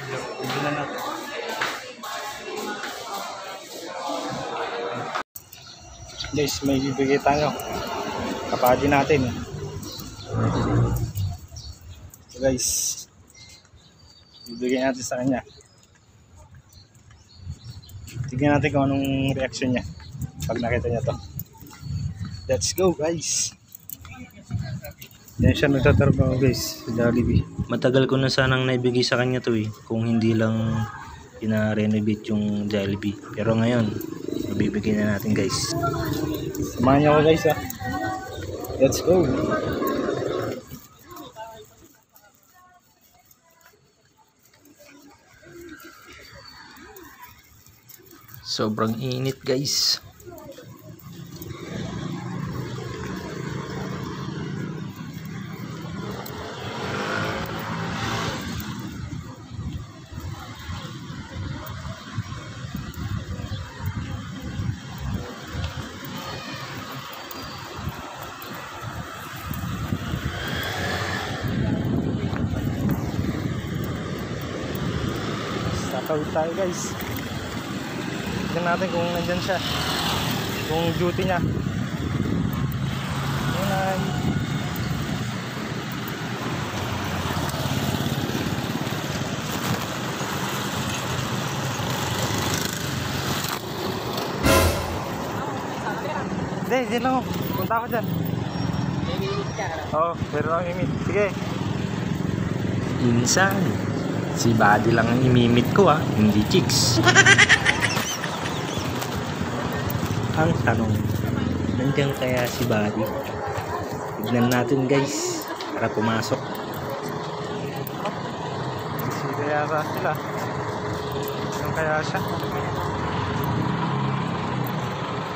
Hindi na natin. Guys, may bibigay tayo. Kapadi natin. So guys, bibigay natin sa kanya. Tignan natin kung anong reaction niya pag nakita niya to. Let's go guys. Yan siya nagtatrabaho guys sa Jollibee. Matagal ko na sanang naibigay sa kanya to kung hindi lang pina-renovate yung Jollibee. Pero ngayon, mabibigay na natin guys. Samahan niyo ako guys ha. Let's go. Sobrang init guys. Tatawid tayo guys. Tignan natin kung nandyan siya, kung duty niya. Yan. Hindi, dyan lang ako. Punta ako dyan. Oo, meron akong imit. Sige. Insan, si Buddy lang ang imimit ko hindi chicks. Ang tanong, nandiyan kaya si Buddy? Tignan natin guys, para pumasok. Sige yata sila. Ano kaya siya?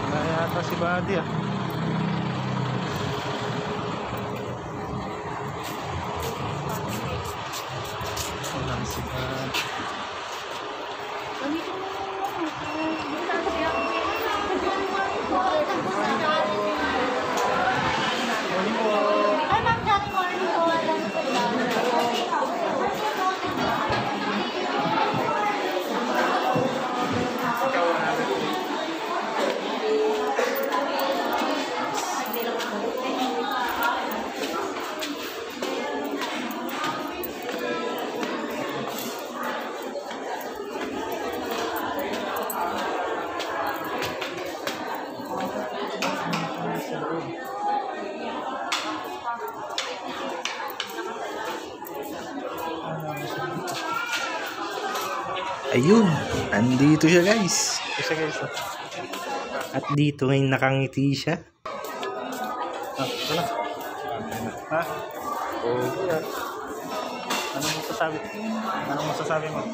Ano yata si Buddy Wala si Buddy. Ayun, andito siya guys. Isa guys. At dito ngayon nakangiti siya. Wala. Ha? Okay. Anong masasabi? Anong masasabi mo?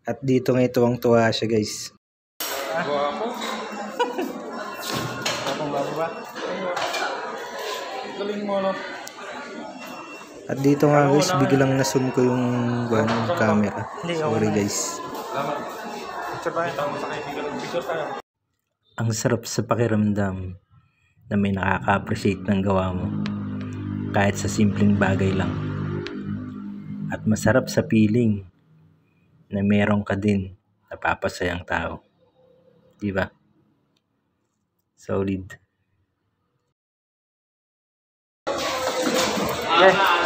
At dito ngayon tuwang-tuwa siya guys. Guwapo. Guwapo ba? Galing mo no? At dito nga guys, biglang na-zoom ko yung camera. Sorry guys. Ang sarap sa pakiramdam na may nakaka-appreciate ng gawa mo. Kahit sa simpleng bagay lang. At masarap sa feeling na meron ka din napapasayang tao. Diba? Solid. Yeah.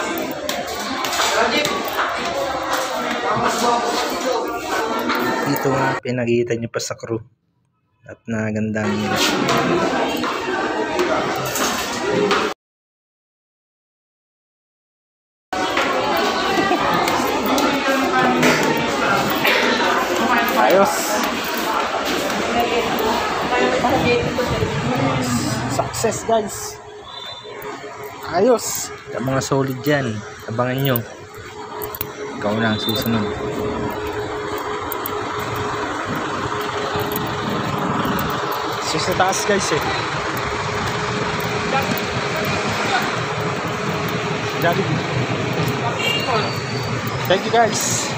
Dito nga pinakita niyo pa sa crew at naganda nila. Ayos. Success guys. Ayos. Sa mga solid dyan, abangan nyo. Ikaw na ang susunod. So sa taas guys Jollibee. Thank you guys.